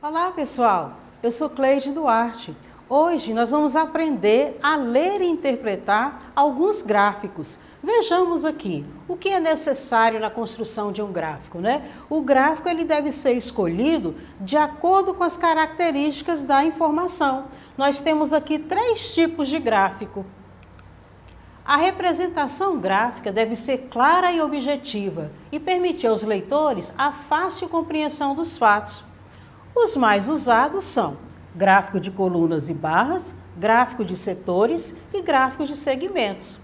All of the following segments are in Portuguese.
Olá pessoal, eu sou Cleide Duarte. Hoje nós vamos aprender a ler e interpretar alguns gráficos. Vejamos aqui o que é necessário na construção de um gráfico, né? O gráfico ele deve ser escolhido de acordo com as características da informação. Nós temos aqui 3 tipos de gráfico. A representação gráfica deve ser clara e objetiva e permitir aos leitores a fácil compreensão dos fatos. Os mais usados são gráfico de colunas e barras, gráfico de setores e gráfico de segmentos.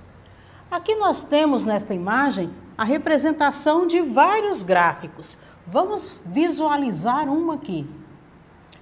Aqui nós temos nesta imagem a representação de vários gráficos. Vamos visualizar um aqui.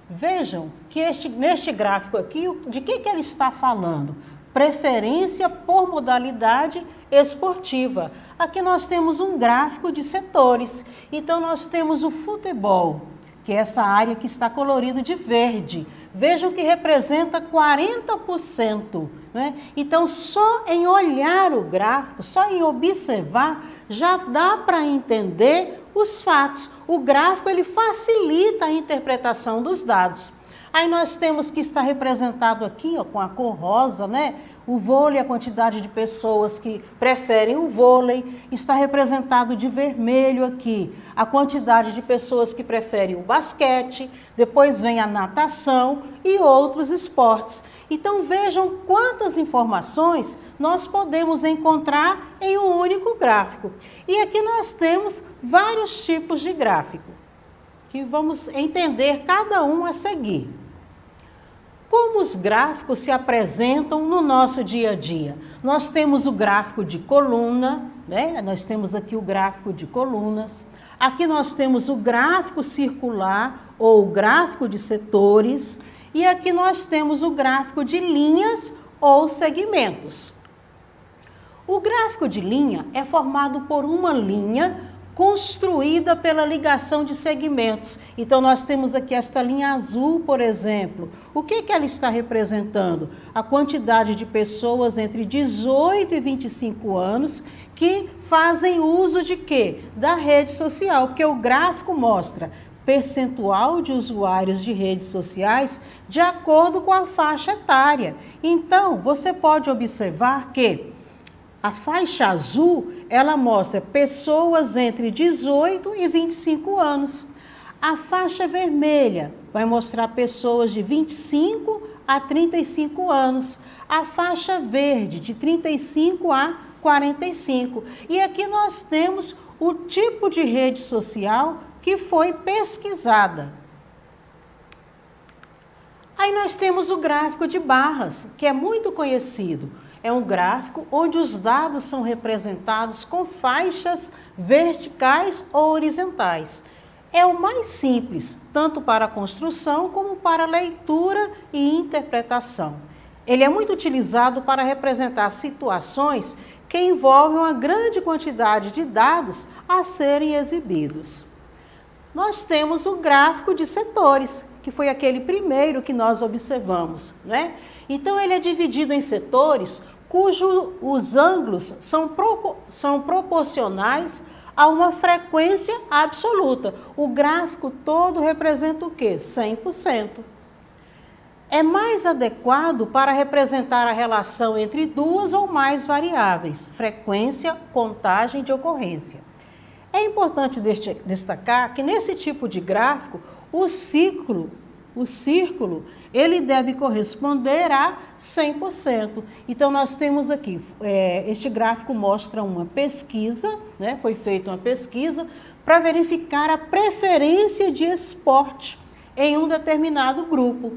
Vejam que neste gráfico aqui, de que ele está falando? Preferência por modalidade esportiva. Aqui nós temos um gráfico de setores. Então nós temos o futebol, que é essa área que está colorido de verde. Vejam que representa 40%. Né? Então, só em olhar o gráfico, só em observar, já dá para entender os fatos. O gráfico ele facilita a interpretação dos dados. Aí nós temos que está representado aqui, ó, com a cor rosa, né? O vôlei, a quantidade de pessoas que preferem o vôlei, está representado de vermelho aqui. A quantidade de pessoas que preferem o basquete, depois vem a natação e outros esportes. Então vejam quantas informações nós podemos encontrar em um único gráfico. E aqui nós temos vários tipos de gráfico, que vamos entender cada um a seguir. Como os gráficos se apresentam no nosso dia a dia? Nós temos o gráfico de coluna, né? Nós temos aqui o gráfico de colunas. Aqui nós temos o gráfico circular ou o gráfico de setores. E aqui nós temos o gráfico de linhas ou segmentos. O gráfico de linha é formado por uma linha construída pela ligação de segmentos. Então, nós temos aqui esta linha azul, por exemplo. O que ela está representando? A quantidade de pessoas entre 18 e 25 anos que fazem uso de quê? Da rede social, porque o gráfico mostra percentual de usuários de redes sociais de acordo com a faixa etária. Então, você pode observar que a faixa azul, ela mostra pessoas entre 18 e 25 anos. A faixa vermelha vai mostrar pessoas de 25 a 35 anos. A faixa verde, de 35 a 45. E aqui nós temos o tipo de rede social que foi pesquisada. Aí nós temos o gráfico de barras, que é muito conhecido. É um gráfico onde os dados são representados com faixas verticais ou horizontais. É o mais simples, tanto para a construção como para a leitura e interpretação. Ele é muito utilizado para representar situações que envolvem uma grande quantidade de dados a serem exibidos. Nós temos o gráfico de setores, que foi aquele primeiro que nós observamos, né? Então, ele é dividido em setores cujos ângulos são proporcionais a uma frequência absoluta. O gráfico todo representa o quê? 100%. É mais adequado para representar a relação entre duas ou mais variáveis, frequência, contagem de ocorrência. É importante destacar que nesse tipo de gráfico, o círculo, ele deve corresponder a 100%. Então, nós temos aqui, este gráfico mostra uma pesquisa, né? Foi feita uma pesquisa para verificar a preferência de esporte em um determinado grupo.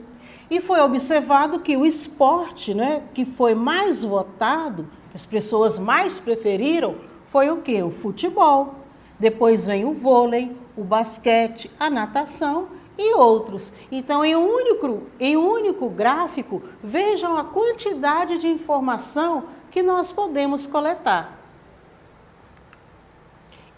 E foi observado que o esporte, né, que foi mais votado, que as pessoas mais preferiram, foi o quê? O futebol. Depois vem o vôlei, o basquete, a natação e outros. Então, em um único gráfico, vejam a quantidade de informação que nós podemos coletar.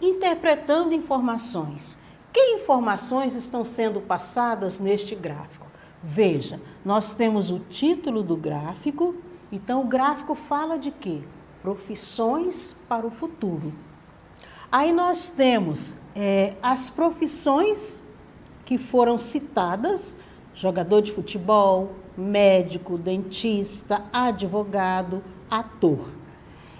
Interpretando informações. Que informações estão sendo passadas neste gráfico? Veja, nós temos o título do gráfico. Então, o gráfico fala de quê? Profissões para o futuro. Aí nós temos as profissões que foram citadas: jogador de futebol, médico, dentista, advogado, ator.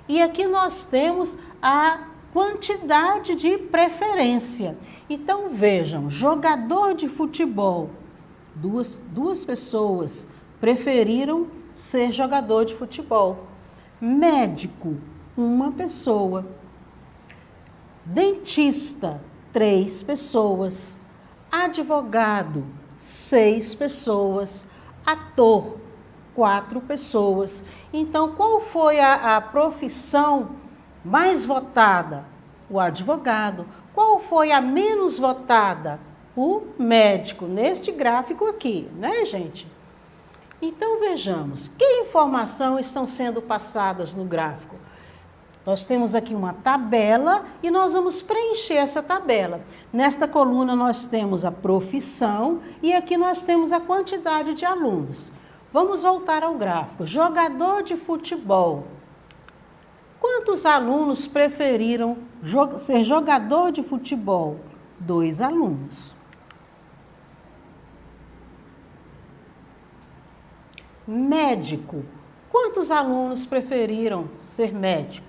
E aqui nós temos a quantidade de preferência. Então vejam, jogador de futebol, duas pessoas preferiram ser jogador de futebol. Médico, uma pessoa. Dentista, 3 pessoas. Advogado, 6 pessoas. Ator, 4 pessoas. Então, qual foi a profissão mais votada? O advogado. Qual foi a menos votada? O médico, neste gráfico aqui, né, gente? Então, vejamos, que informação estão sendo passadas no gráfico? Nós temos aqui uma tabela e nós vamos preencher essa tabela. Nesta coluna nós temos a profissão e aqui nós temos a quantidade de alunos. Vamos voltar ao gráfico. Jogador de futebol. Quantos alunos preferiram ser jogador de futebol? 2 alunos. Médico. Quantos alunos preferiram ser médico?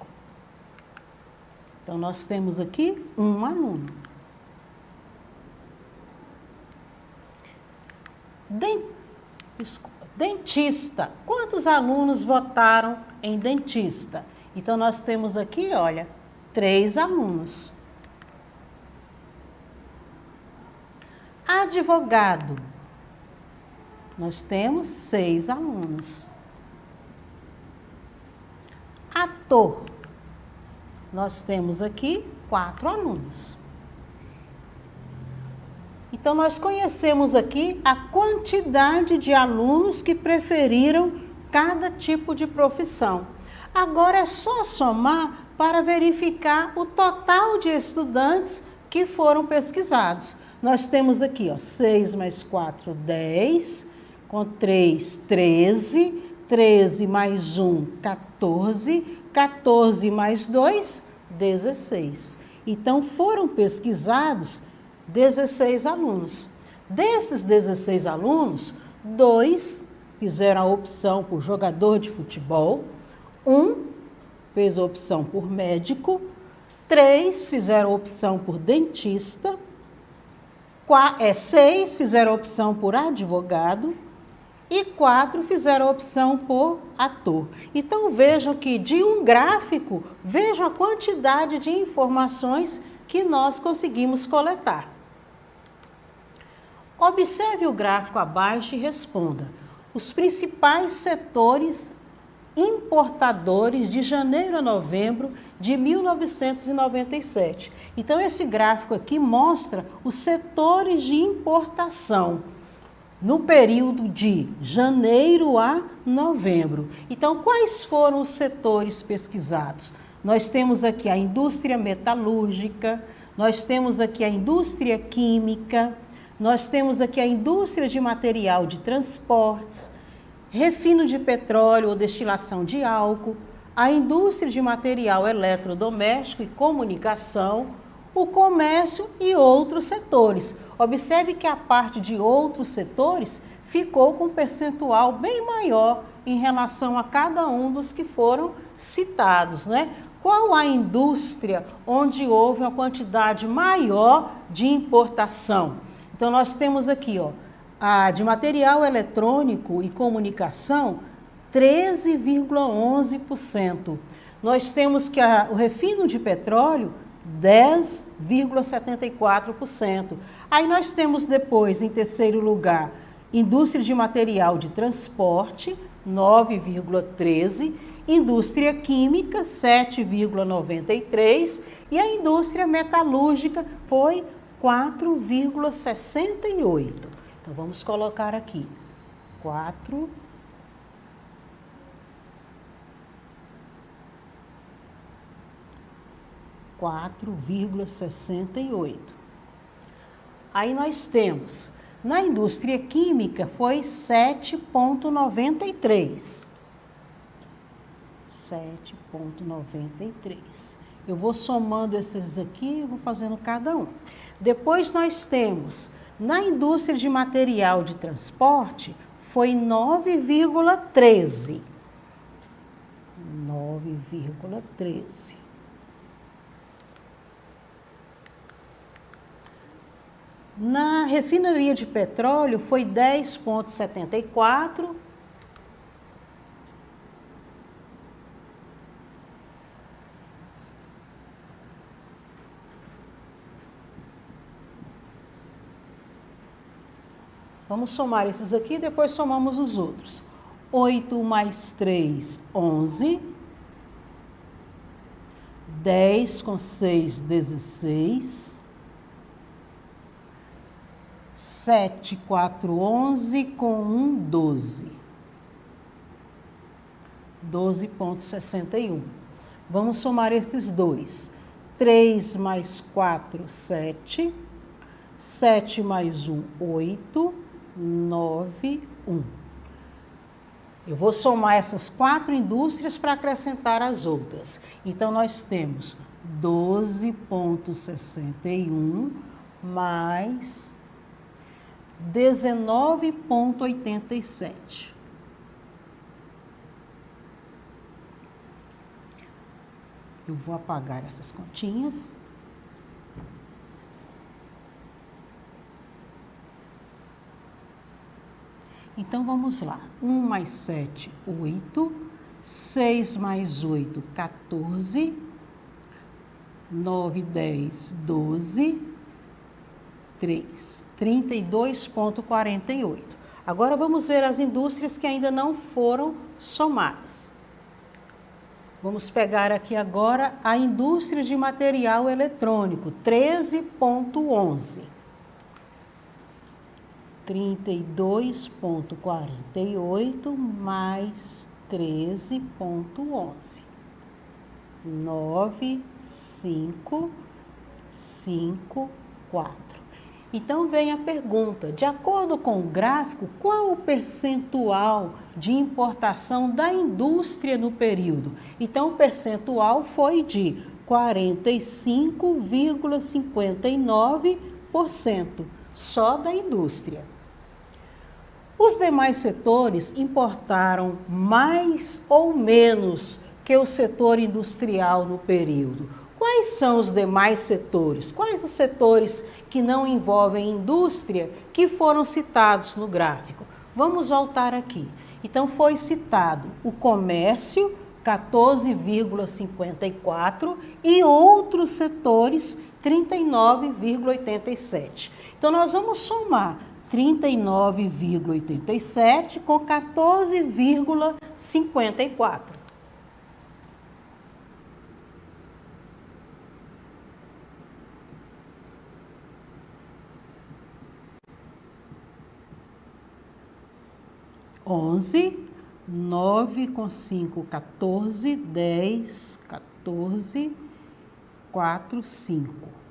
Então, nós temos aqui 1 aluno. Dentista. Quantos alunos votaram em dentista? Então, nós temos aqui, olha, 3 alunos. Advogado. Nós temos 6 alunos. Ator. Nós temos aqui 4 alunos. Então, nós conhecemos aqui a quantidade de alunos que preferiram cada tipo de profissão. Agora é só somar para verificar o total de estudantes que foram pesquisados. Nós temos aqui, ó, 6 mais 4, 10, com 3, 13, 13 mais 1, 14, 14 mais 2, 16. Então, foram pesquisados 16 alunos. Desses 16 alunos, 2 fizeram a opção por jogador de futebol, 1 fez a opção por médico, 3 fizeram a opção por dentista, 6 fizeram a opção por advogado e 4 fizeram a opção por ator. Então, vejam que de um gráfico, vejam a quantidade de informações que nós conseguimos coletar. Observe o gráfico abaixo e responda. Os principais setores importadores de janeiro a novembro de 1997. Então, esse gráfico aqui mostra os setores de importação no período de janeiro a novembro. Então, quais foram os setores pesquisados? Nós temos aqui a indústria metalúrgica, nós temos aqui a indústria química, nós temos aqui a indústria de material de transportes, refino de petróleo ou destilação de álcool, a indústria de material eletrodoméstico e comunicação, o comércio e outros setores. Observe que a parte de outros setores ficou com um percentual bem maior em relação a cada um dos que foram citados, né? Qual a indústria onde houve uma quantidade maior de importação? Então, nós temos aqui, ó, a de material eletrônico e comunicação, 13,11%. Nós temos que o refino de petróleo, 10,74%. Aí nós temos depois, em terceiro lugar, indústria de material de transporte, 9,13%, indústria química, 7,93%, e a indústria metalúrgica foi 4,68%. Então, vamos colocar aqui, 4,68. Aí nós temos, na indústria química foi 7,93. 7,93. Eu vou somando esses aqui e vou fazendo cada um. Depois nós temos, Na indústria de material de transporte, foi 9,13. 9,13. Na refinaria de petróleo, foi 10,74. Vamos somar esses aqui e depois somamos os outros. 8 mais 3, 11. 10 com 6, 16. 7, 4, 11, com 1, 12. 12,61. Vamos somar esses dois. 3 mais 4, 7. 7 mais 1, 8. 9, 1. Eu vou somar essas 4 indústrias para acrescentar as outras. Então, nós temos 12,61 mais 19,87. Eu vou apagar essas continhas. Então, vamos lá. 1 mais 7, 8. 6 mais 8, 14. 9, 10, 12. 3. 32,48. Agora, vamos ver as indústrias que ainda não foram somadas. Vamos pegar aqui agora a indústria de material eletrônico, 13,11. 32,48 mais 13,11. 9, 5, 5, 4. Então, vem a pergunta, de acordo com o gráfico, qual o percentual de importação da indústria no período? Então, o percentual foi de 45,59%, só da indústria. Os demais setores importaram mais ou menos que o setor industrial no período. Quais são os demais setores? Quais os setores que não envolvem indústria que foram citados no gráfico? Vamos voltar aqui. Então, foi citado o comércio, 14,54, e outros setores, 39,87. Então, nós vamos somar 39,87 com 14,54. onze, 9 com 5, 14, 10, 14, 4, 5.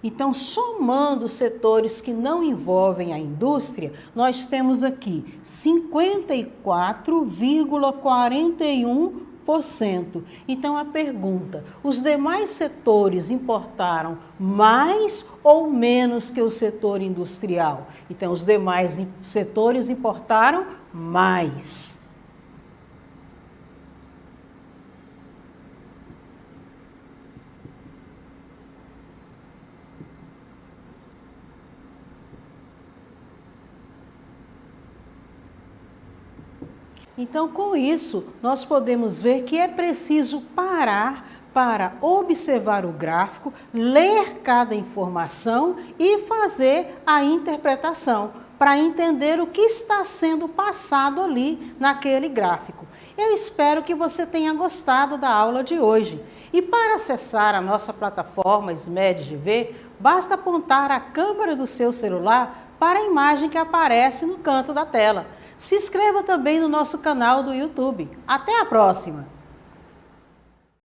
Então, somando os setores que não envolvem a indústria, nós temos aqui 54,41%. Então, a pergunta, os demais setores importaram mais ou menos que o setor industrial? Então, os demais setores importaram mais. Então, com isso, nós podemos ver que é preciso parar para observar o gráfico, ler cada informação e fazer a interpretação, para entender o que está sendo passado ali naquele gráfico. Eu espero que você tenha gostado da aula de hoje. E para acessar a nossa plataforma SMED-GV, basta apontar a câmera do seu celular para a imagem que aparece no canto da tela. Se inscreva também no nosso canal do YouTube. Até a próxima!